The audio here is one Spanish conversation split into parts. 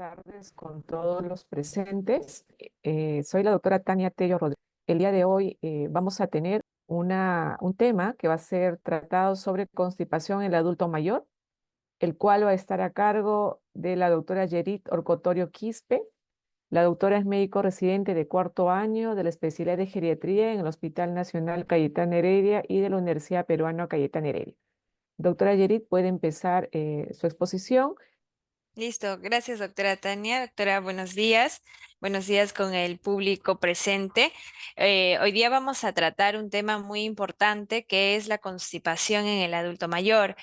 tardes con todos los presentes. Soy la doctora Tania Tello Rodríguez. El día de hoy vamos a tener un tema que va a ser tratado sobre constipación en el adulto mayor, el cual va a estar a cargo de la doctora Yerit Orcotorio Quispe. La doctora es médico residente de cuarto año de la especialidad de geriatría en el Hospital Nacional Cayetano Heredia y de la Universidad Peruana Cayetano Heredia. Doctora Yerit, puede empezar su exposición. Listo, gracias doctora Tania. Doctora, buenos días. Buenos días con el público presente. Hoy día vamos a tratar un tema muy importante que es la constipación en el adulto mayor.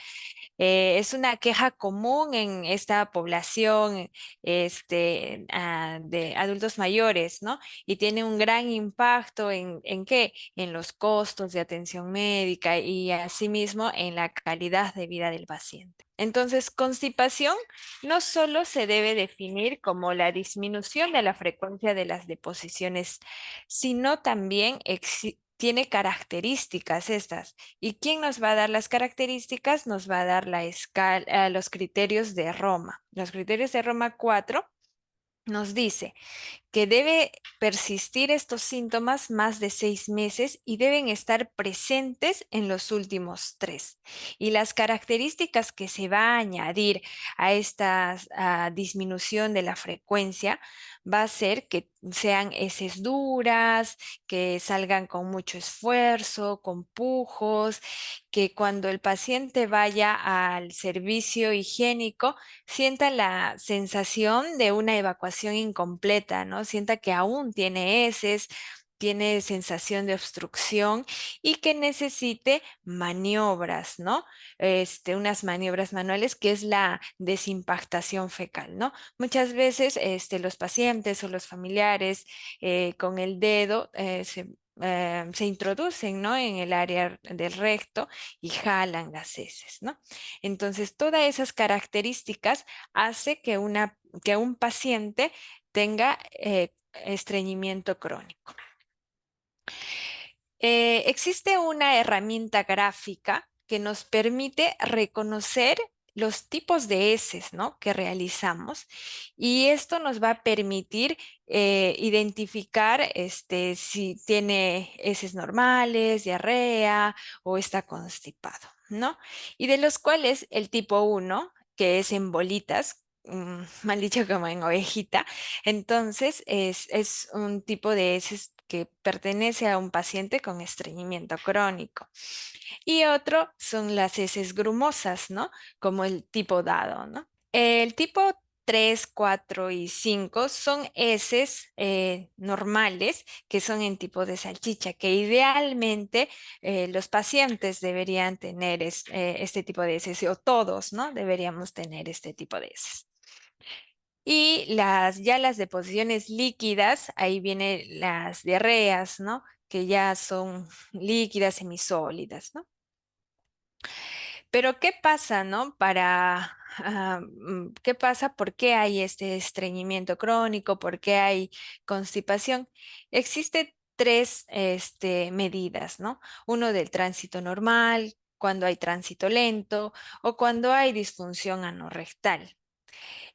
Es una queja común en esta población de adultos mayores, ¿no? Y tiene un gran impacto ¿en qué? En los costos de atención médica y asimismo en la calidad de vida del paciente. Entonces, constipación no solo se debe definir como la disminución de la frecuencia de las deposiciones, sino también tiene características estas. ¿Y quién nos va a dar las características? Nos va a dar la escala, los criterios de Roma. Los criterios de Roma 4 nos dice que debe persistir estos síntomas más de 6 meses y deben estar presentes en los últimos 3. Y las características que se va a añadir a esta disminución de la frecuencia va a ser que sean heces duras, que salgan con mucho esfuerzo, con pujos, que cuando el paciente vaya al servicio higiénico sienta la sensación de una evacuación incompleta, ¿no? Sienta que aún tiene heces, tiene sensación de obstrucción y que necesite maniobras, ¿no? Unas maniobras manuales que es la desimpactación fecal, ¿no? Muchas veces los pacientes o los familiares con el dedo se introducen, ¿no? En el área del recto y jalan las heces, ¿no? Entonces, todas esas características hace que un paciente tenga estreñimiento crónico. Existe una herramienta gráfica que nos permite reconocer los tipos de heces, ¿no? Que realizamos y esto nos va a permitir identificar si tiene heces normales, diarrea o está constipado, ¿no? Y de los cuales el tipo 1, que es en bolitas, mal dicho como en ovejita, entonces es un tipo de heces que pertenece a un paciente con estreñimiento crónico. Y otro son las heces grumosas, ¿no? Como el tipo dado, ¿no? El tipo 3, 4 y 5 son heces normales que son en tipo de salchicha, que idealmente los pacientes deberían tener este tipo de heces, o todos, ¿no? Deberíamos tener este tipo de heces. Y ya las deposiciones líquidas, ahí vienen las diarreas, ¿no? Que ya son líquidas, semisólidas, ¿no? Pero ¿qué pasa, no? ¿Qué pasa? ¿Por qué hay este estreñimiento crónico? ¿Por qué hay constipación? Existe tres medidas, ¿no? Uno del tránsito normal, cuando hay tránsito lento o cuando hay disfunción anorrectal.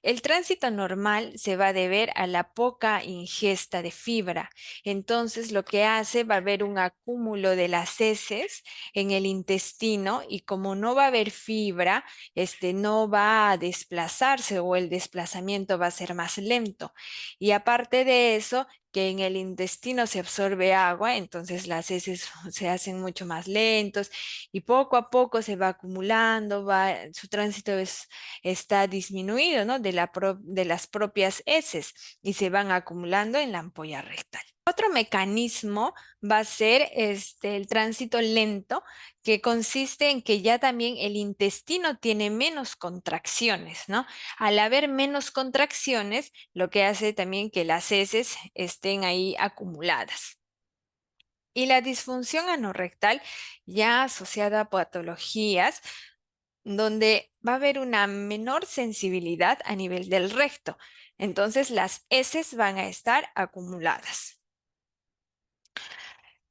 El tránsito normal se va a deber a la poca ingesta de fibra. Entonces, lo que hace va a haber un acúmulo de las heces en el intestino y como no va a haber fibra, no va a desplazarse o el desplazamiento va a ser más lento. Y aparte de eso, que en el intestino se absorbe agua, entonces las heces se hacen mucho más lentos y poco a poco se va acumulando, su tránsito está disminuido, ¿no? De las propias heces y se van acumulando en la ampolla rectal. Otro mecanismo va a ser el tránsito lento, que consiste en que ya también el intestino tiene menos contracciones, ¿no? Al haber menos contracciones, lo que hace también que las heces estén ahí acumuladas. Y la disfunción anorrectal, ya asociada a patologías, donde va a haber una menor sensibilidad a nivel del recto. Entonces las heces van a estar acumuladas.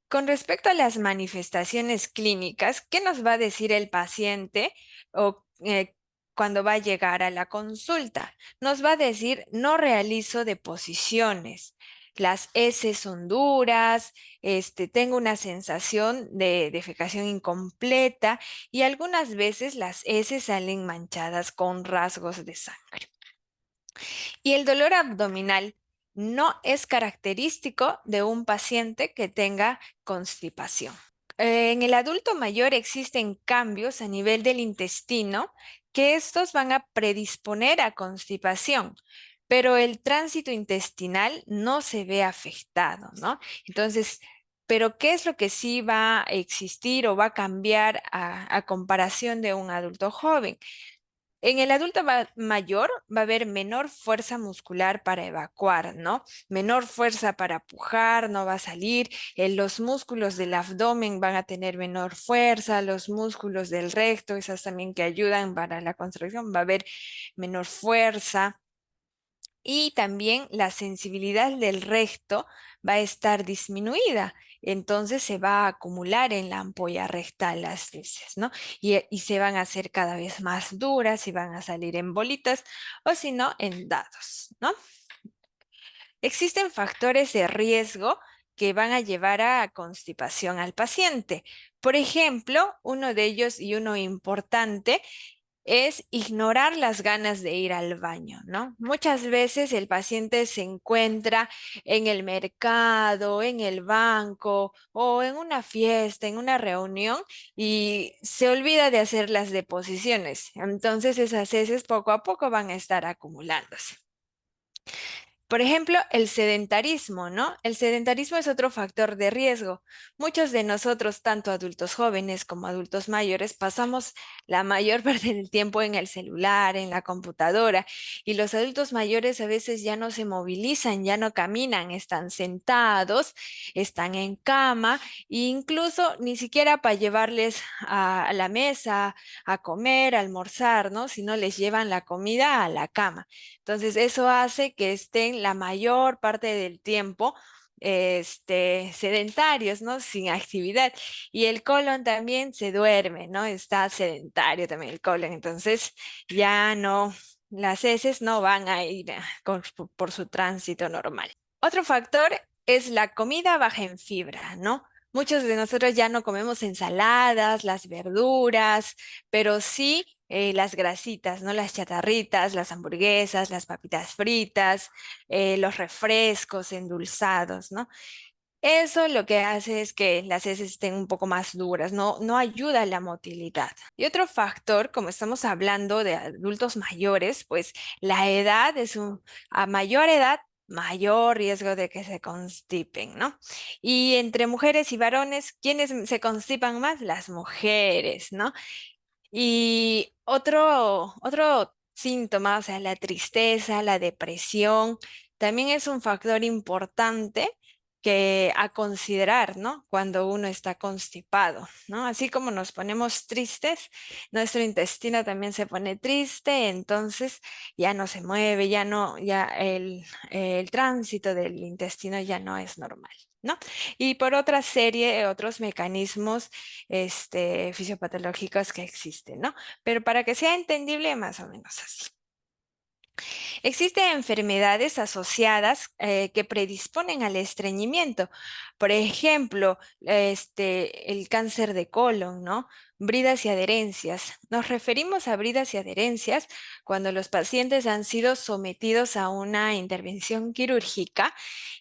Con respecto a las manifestaciones clínicas, ¿qué nos va a decir el paciente o cuando va a llegar a la consulta. Nos va a decir, no realizo deposiciones. Las heces son duras, tengo una sensación de defecación incompleta y algunas veces las heces salen manchadas con rasgos de sangre. Y el dolor abdominal no es característico de un paciente que tenga constipación. En el adulto mayor existen cambios a nivel del intestino que estos van a predisponer a constipación, pero el tránsito intestinal no se ve afectado, ¿no? Entonces, pero ¿qué es lo que sí va a existir o va a cambiar a comparación de un adulto joven? En el adulto mayor va a haber menor fuerza muscular para evacuar, ¿no? Menor fuerza para pujar, no va a salir. Los músculos del abdomen van a tener menor fuerza, los músculos del recto, esas también que ayudan para la contracción, va a haber menor fuerza. Y también la sensibilidad del recto va a estar disminuida. Entonces se va a acumular en la ampolla rectal las heces, ¿no? Y se van a hacer cada vez más duras y van a salir en bolitas o si no, en dados, ¿no? Existen factores de riesgo que van a llevar a constipación al paciente. Por ejemplo, uno de ellos y uno importante es ignorar las ganas de ir al baño, ¿no? Muchas veces el paciente se encuentra en el mercado, en el banco o en una fiesta, en una reunión y se olvida de hacer las deposiciones. Entonces esas heces poco a poco van a estar acumulándose. Por ejemplo, el sedentarismo, ¿no? El sedentarismo es otro factor de riesgo. Muchos de nosotros, tanto adultos jóvenes como adultos mayores, pasamos la mayor parte del tiempo en el celular, en la computadora, y los adultos mayores a veces ya no se movilizan, ya no caminan, están sentados, están en cama, e incluso ni siquiera para llevarles a la mesa a comer, a almorzar, ¿no? Sino les llevan la comida a la cama. Entonces, eso hace que estén la mayor parte del tiempo sedentarios, ¿no? Sin actividad. Y el colon también se duerme, ¿no? Está sedentario también el colon. Entonces, ya no, las heces no van a ir por su tránsito normal. Otro factor es la comida baja en fibra, ¿no? Muchos de nosotros ya no comemos ensaladas, las verduras, pero sí las grasitas, ¿no? Las chatarritas, las hamburguesas, las papitas fritas, los refrescos endulzados, ¿no? Eso lo que hace es que las heces estén un poco más duras, no ayuda a la motilidad. Y otro factor, como estamos hablando de adultos mayores, pues la edad a mayor edad, mayor riesgo de que se constipen, ¿no? Y entre mujeres y varones, ¿quiénes se constipan más? Las mujeres, ¿no? Y otro síntoma, o sea, la tristeza, la depresión, también es un factor importante que a considerar, ¿no? Cuando uno está constipado, ¿no? Así como nos ponemos tristes, nuestro intestino también se pone triste, entonces ya no se mueve, ya no, ya el tránsito del intestino ya no es normal, ¿no? Y por otra serie, otros mecanismos fisiopatológicos que existen, ¿no? Pero para que sea entendible, más o menos así. Existen enfermedades asociadas que predisponen al estreñimiento. Por ejemplo, el cáncer de colon, ¿no? Bridas y adherencias. Nos referimos a bridas y adherencias cuando los pacientes han sido sometidos a una intervención quirúrgica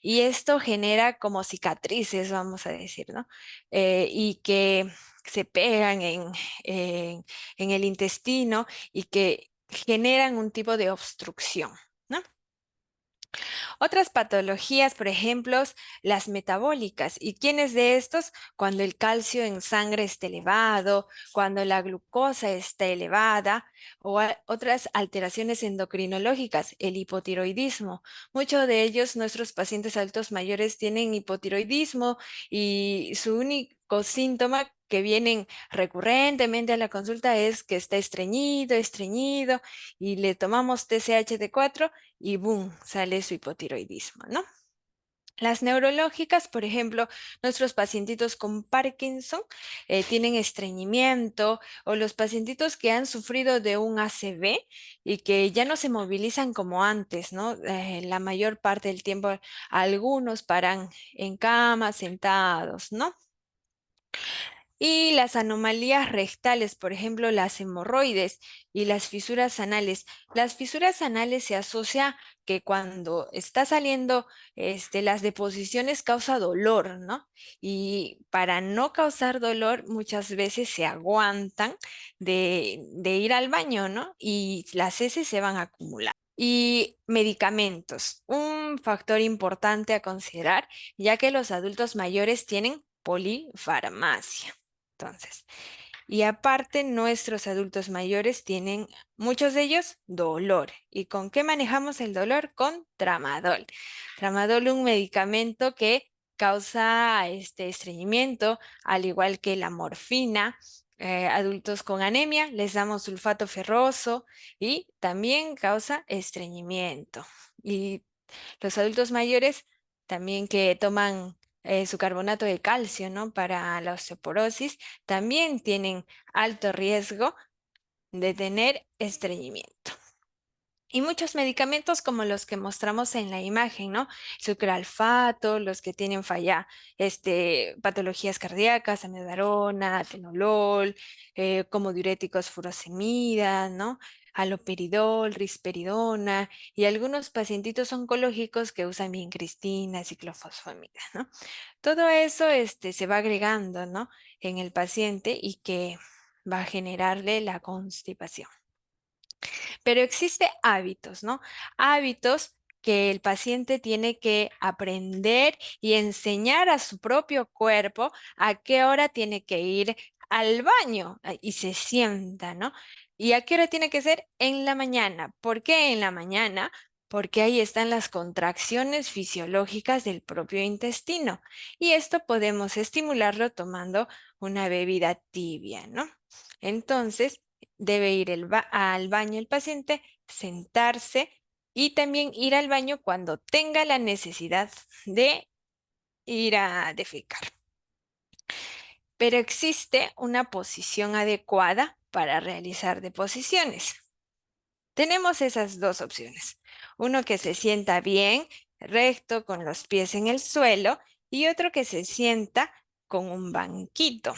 y esto genera como cicatrices, vamos a decir, ¿no? Y que se pegan en el intestino y que generan un tipo de obstrucción, ¿no? Otras patologías, por ejemplo, las metabólicas. ¿Y quiénes de estos? Cuando el calcio en sangre está elevado, cuando la glucosa está elevada o otras alteraciones endocrinológicas, el hipotiroidismo. Muchos de ellos, nuestros pacientes adultos mayores tienen hipotiroidismo y su único síntoma que vienen recurrentemente a la consulta es que está estreñido, estreñido, y le tomamos TSH de 4 y boom, sale su hipotiroidismo, ¿no? Las neurológicas, por ejemplo, nuestros pacientitos con Parkinson tienen estreñimiento, o los pacientitos que han sufrido de un ACV y que ya no se movilizan como antes, ¿no? La mayor parte del tiempo algunos paran en cama, sentados, ¿no? Y las anomalías rectales, por ejemplo, las hemorroides y las fisuras anales. Las fisuras anales se asocia que cuando está saliendo las deposiciones causa dolor, ¿no? Y para no causar dolor, muchas veces se aguantan de ir al baño, ¿no? Y las heces se van a acumular. Y medicamentos, un factor importante a considerar, ya que los adultos mayores tienen polifarmacia. Entonces, y aparte, nuestros adultos mayores tienen, muchos de ellos, dolor. ¿Y con qué manejamos el dolor? Con tramadol. Tramadol, un medicamento que causa este estreñimiento, al igual que la morfina. Adultos con anemia les damos sulfato ferroso y también causa estreñimiento. Y los adultos mayores también que toman su carbonato de calcio, ¿no? Para la osteoporosis, también tienen alto riesgo de tener estreñimiento. Y muchos medicamentos como los que mostramos en la imagen, ¿no? Sucralfato, los que tienen falla, patologías cardíacas, amiodarona, atenolol, como diuréticos furosemida, ¿no? Haloperidol, risperidona y algunos pacientitos oncológicos que usan vincristina, ciclofosfamida, ¿no? Todo eso, se va agregando, ¿no? En el paciente y que va a generarle la constipación. Pero existe hábitos, ¿no? Hábitos que el paciente tiene que aprender y enseñar a su propio cuerpo a qué hora tiene que ir al baño y se sienta, ¿no? ¿Y a qué hora tiene que ser? En la mañana. ¿Por qué en la mañana? Porque ahí están las contracciones fisiológicas del propio intestino. Y esto podemos estimularlo tomando una bebida tibia, ¿no? Entonces, debe ir al baño el paciente, sentarse y también ir al baño cuando tenga la necesidad de ir a defecar. Pero existe una posición adecuada para realizar deposiciones. Tenemos esas dos opciones. Uno que se sienta bien, recto, con los pies en el suelo, y otro que se sienta con un banquito.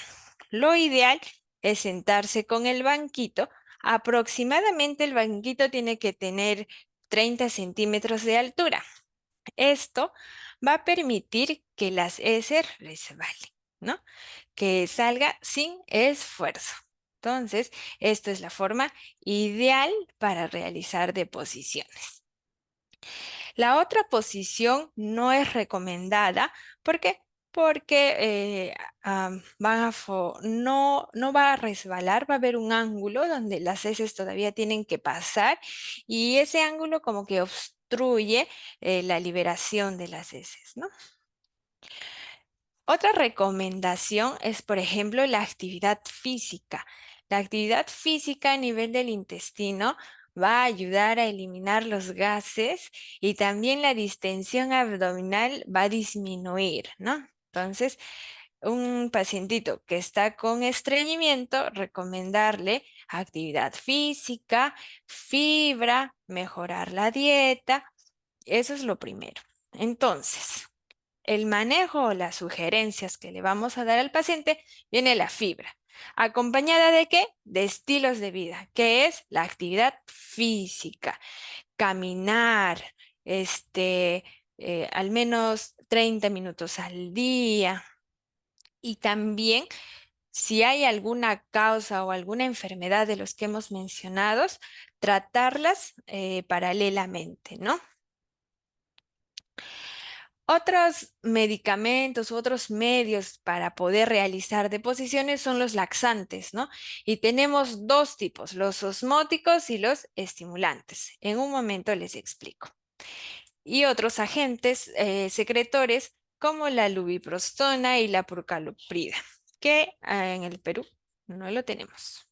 Lo ideal es sentarse con el banquito. Aproximadamente el banquito tiene que tener 30 centímetros de altura. Esto va a permitir que las heces resbalen, ¿no? Que salga sin esfuerzo. Entonces, esta es la forma ideal para realizar deposiciones. La otra posición no es recomendada. ¿Por qué? Porque no va a resbalar, va a haber un ángulo donde las heces todavía tienen que pasar y ese ángulo como que obstruye la liberación de las heces, ¿no? Otra recomendación es, por ejemplo, la actividad física. La actividad física a nivel del intestino va a ayudar a eliminar los gases y también la distensión abdominal va a disminuir, ¿no? Entonces, un pacientito que está con estreñimiento, recomendarle actividad física, fibra, mejorar la dieta. Eso es lo primero. Entonces, el manejo o las sugerencias que le vamos a dar al paciente viene la fibra. ¿Acompañada de qué? De estilos de vida, que es la actividad física, caminar, al menos 30 minutos al día. Y también, si hay alguna causa o alguna enfermedad de los que hemos mencionado, tratarlas paralelamente, ¿no? Otros medicamentos u otros medios para poder realizar deposiciones son los laxantes, ¿no? Y tenemos dos tipos, los osmóticos y los estimulantes. En un momento les explico. Y otros agentes secretores como la lubiprostona y la prucaloprida, que en el Perú no lo tenemos.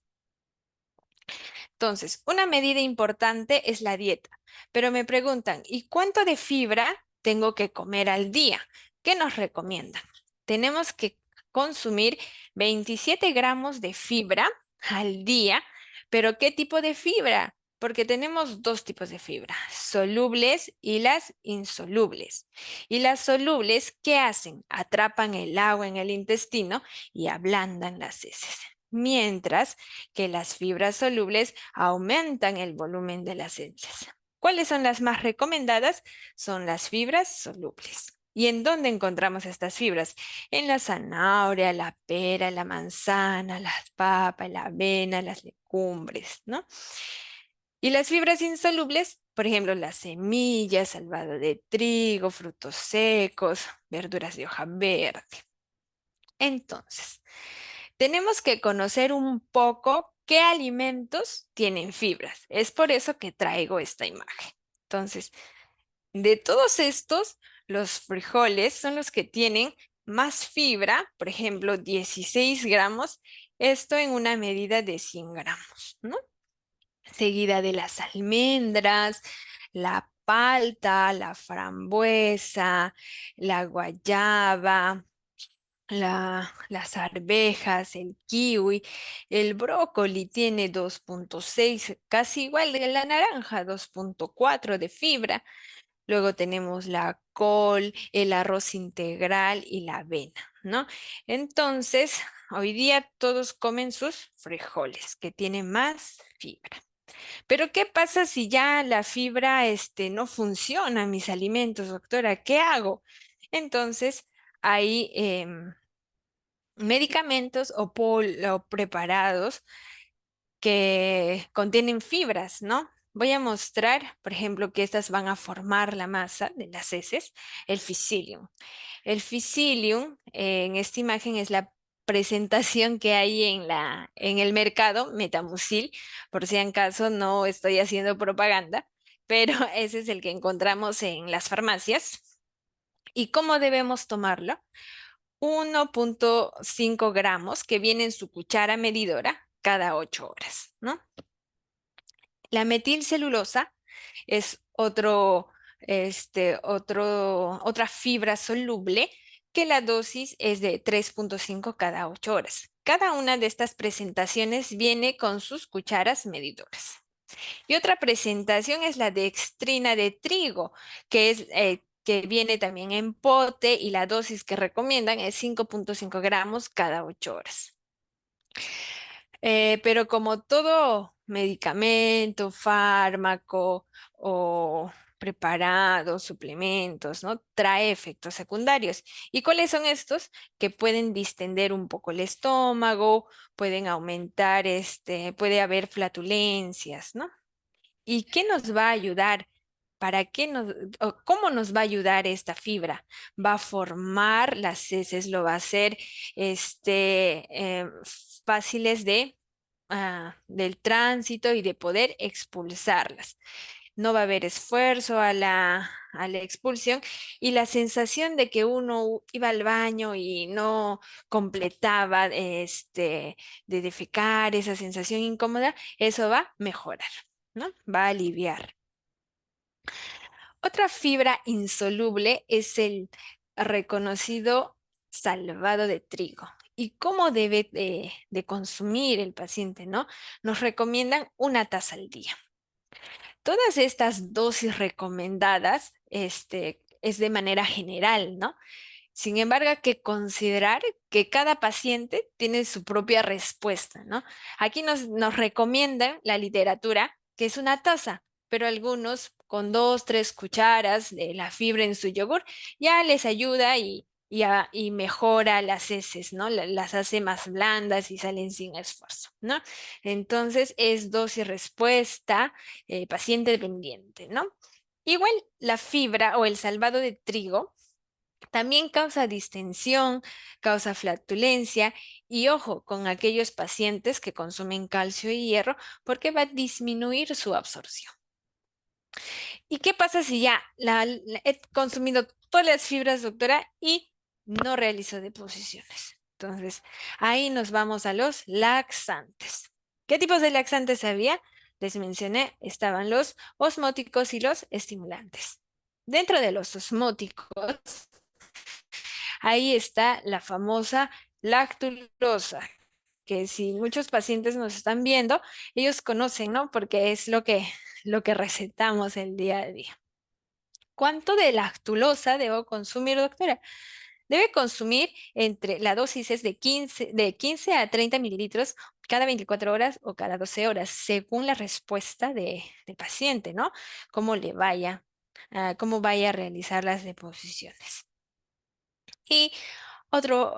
Entonces, una medida importante es la dieta. Pero me preguntan, ¿y cuánto de fibra tengo que comer al día? ¿Qué nos recomiendan? Tenemos que consumir 27 gramos de fibra al día, pero ¿qué tipo de fibra? Porque tenemos dos tipos de fibra, solubles y las insolubles. Y las solubles, ¿qué hacen? Atrapan el agua en el intestino y ablandan las heces. Mientras que las fibras solubles aumentan el volumen de las heces. ¿Cuáles son las más recomendadas? Son las fibras solubles. ¿Y en dónde encontramos estas fibras? En la zanahoria, la pera, la manzana, las papas, la avena, las legumbres, ¿no? Y las fibras insolubles, por ejemplo, las semillas, salvado de trigo, frutos secos, verduras de hoja verde. Entonces, tenemos que conocer un poco qué alimentos tienen fibras. Es por eso que traigo esta imagen. Entonces, de todos estos, los frijoles son los que tienen más fibra, por ejemplo, 16 gramos, esto en una medida de 100 gramos, ¿no? Seguida de las almendras, la palta, la frambuesa, la guayaba, las arvejas, el kiwi, el brócoli tiene 2,6, casi igual de la naranja, 2,4 de fibra. Luego tenemos la col, el arroz integral y la avena, ¿no? Entonces, hoy día todos comen sus frijoles, que tienen más fibra. Pero ¿qué pasa si ya la fibra no funciona en mis alimentos, doctora? ¿Qué hago? Entonces, hay medicamentos o preparados que contienen fibras, ¿no? Voy a mostrar, por ejemplo, que estas van a formar la masa de las heces, el psyllium. El psyllium, en esta imagen es la presentación que hay en el mercado, Metamucil, por si acaso no estoy haciendo propaganda, pero ese es el que encontramos en las farmacias. ¿Y cómo debemos tomarlo? 1,5 gramos que viene en su cuchara medidora cada 8 horas, ¿no? La metilcelulosa es otra fibra soluble que la dosis es de 3,5 cada 8 horas. Cada una de estas presentaciones viene con sus cucharas medidoras. Y otra presentación es la dextrina de trigo, que viene también en pote y la dosis que recomiendan es 5,5 gramos cada 8 horas. Pero como todo medicamento, fármaco o preparados, suplementos, ¿no? Trae efectos secundarios. ¿Y cuáles son estos? Que pueden distender un poco el estómago, pueden aumentar, puede haber flatulencias, ¿no? ¿Y qué nos va a ayudar? ¿Para qué o cómo nos va a ayudar esta fibra? Va a formar las heces, lo va a hacer fáciles del tránsito y de poder expulsarlas. No va a haber esfuerzo a la expulsión y la sensación de que uno iba al baño y no completaba de defecar, esa sensación incómoda, eso va a mejorar, ¿no? Va a aliviar. Otra fibra insoluble es el reconocido salvado de trigo. ¿Y cómo debe de consumir el paciente, no? Nos recomiendan una taza al día. Todas estas dosis recomendadas, es de manera general, ¿no? Sin embargo, hay que considerar que cada paciente tiene su propia respuesta, ¿no? Aquí nos recomiendan la literatura que es una taza, pero algunos con 2, 3 cucharas de la fibra en su yogur ya les ayuda y mejora las heces, ¿no? Las hace más blandas y salen sin esfuerzo, ¿no? Entonces es dosis respuesta, paciente dependiente, ¿no? Igual la fibra o el salvado de trigo también causa distensión, causa flatulencia y ojo con aquellos pacientes que consumen calcio y hierro porque va a disminuir su absorción. ¿Y qué pasa si ya he consumido todas las fibras, doctora, y no realizo deposiciones? Entonces, ahí nos vamos a los laxantes. ¿Qué tipos de laxantes había? Les mencioné, estaban los osmóticos y los estimulantes. Dentro de los osmóticos, ahí está la famosa lactulosa, que si muchos pacientes nos están viendo, ellos conocen, ¿no? Porque es lo que recetamos el día a día. ¿Cuánto de lactulosa debo consumir, doctora? Debe consumir entre, la dosis es de 15 a 30 mililitros cada 24 horas o cada 12 horas, según la respuesta del paciente, ¿no? Cómo le vaya, cómo vaya a realizar las deposiciones. Y otro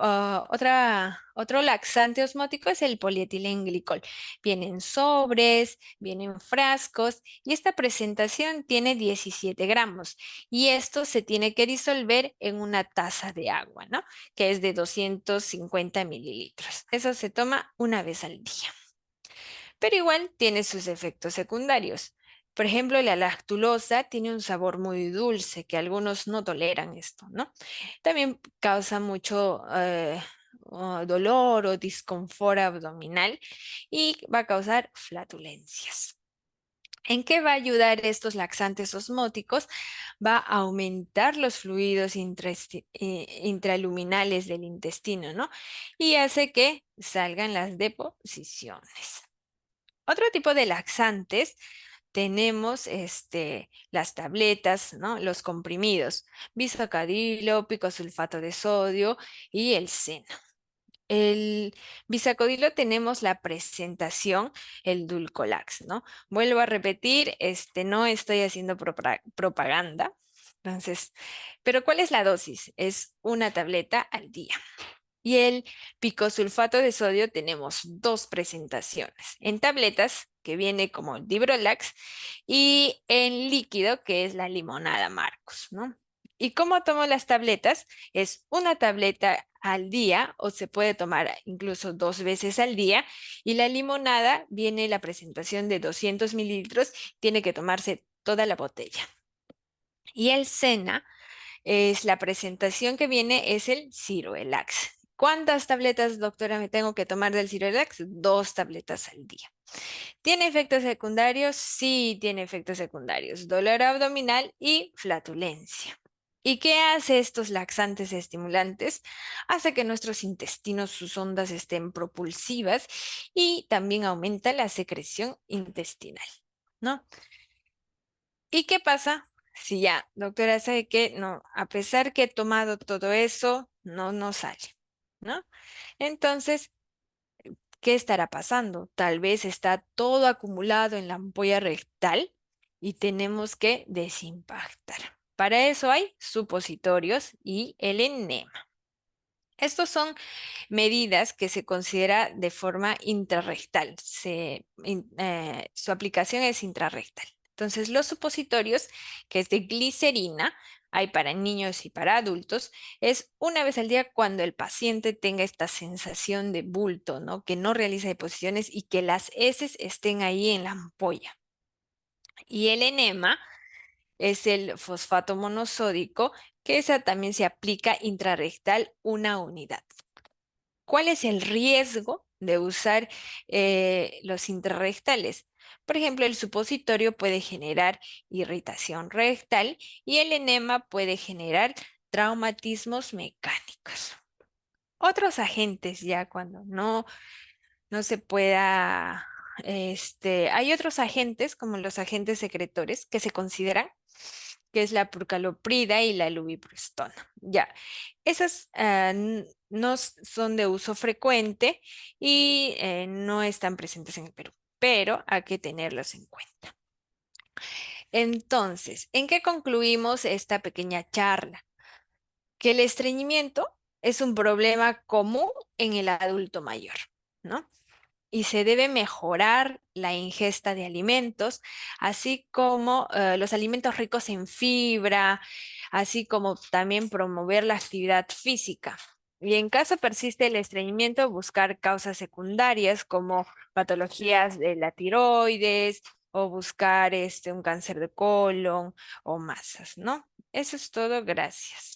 laxante osmótico es el polietilenglicol. Viene en sobres, viene en frascos y esta presentación tiene 17 gramos y esto se tiene que disolver en una taza de agua, ¿no? Que es de 250 mililitros. Eso se toma una vez al día, pero igual tiene sus efectos secundarios. Por ejemplo, la lactulosa tiene un sabor muy dulce que algunos no toleran esto, ¿no? También causa mucho dolor o disconfort abdominal y va a causar flatulencias. ¿En qué va a ayudar estos laxantes osmóticos? Va a aumentar los fluidos intraluminales del intestino, ¿no? Y hace que salgan las deposiciones. Otro tipo de laxantes tenemos las tabletas, ¿no? Los comprimidos, bisacodilo, picosulfato de sodio y el seno. El bisacodilo tenemos la presentación, el Dulcolax, ¿no? Vuelvo a repetir, no estoy haciendo propaganda. Entonces, pero ¿cuál es la dosis? Es una tableta al día. Y el picosulfato de sodio tenemos dos presentaciones, en tabletas, que viene como el Dibrolax, y en líquido, que es la limonada Marcos, ¿no? ¿Y cómo tomo las tabletas? Es una tableta al día o se puede tomar incluso 2 veces al día. Y la limonada viene la presentación de 200 mililitros, tiene que tomarse toda la botella. Y el Sena es la presentación que viene, es el Ciroelax. ¿Cuántas tabletas, doctora, me tengo que tomar del Ciroelax? 2 tabletas al día. ¿Tiene efectos secundarios? Sí, tiene efectos secundarios. Dolor abdominal y flatulencia. ¿Y qué hace estos laxantes estimulantes? Hace que nuestros intestinos, sus ondas estén propulsivas y también aumenta la secreción intestinal, ¿no? ¿Y qué pasa si ya, doctora, sabe que no, a pesar que he tomado todo eso, no sale, ¿no? Entonces, ¿qué estará pasando? Tal vez está todo acumulado en la ampolla rectal y tenemos que desimpactar. Para eso hay supositorios y el enema. Estos son medidas que se considera de forma intrarrectal. Su aplicación es intrarrectal. Entonces, los supositorios, que es de glicerina, hay para niños y para adultos, es una vez al día cuando el paciente tenga esta sensación de bulto, ¿no? Que no realiza deposiciones y que las heces estén ahí en la ampolla. Y el enema es el fosfato monosódico, que esa también se aplica intrarrectal una unidad. ¿Cuál es el riesgo de usar los intrarrectales? Por ejemplo, el supositorio puede generar irritación rectal y el enema puede generar traumatismos mecánicos. Otros agentes ya cuando no se pueda, hay otros agentes como los agentes secretores que se consideran que es la prucaloprida y la lubiprostona. Ya, esas no son de uso frecuente y no están presentes en el Perú, pero hay que tenerlos en cuenta. Entonces, ¿en qué concluimos esta pequeña charla? Que el estreñimiento es un problema común en el adulto mayor, ¿no? Y se debe mejorar la ingesta de alimentos, así como los alimentos ricos en fibra, así como también promover la actividad física. Y en caso persiste el estreñimiento, buscar causas secundarias como patologías de la tiroides o buscar un cáncer de colon o masas, ¿no? Eso es todo, gracias.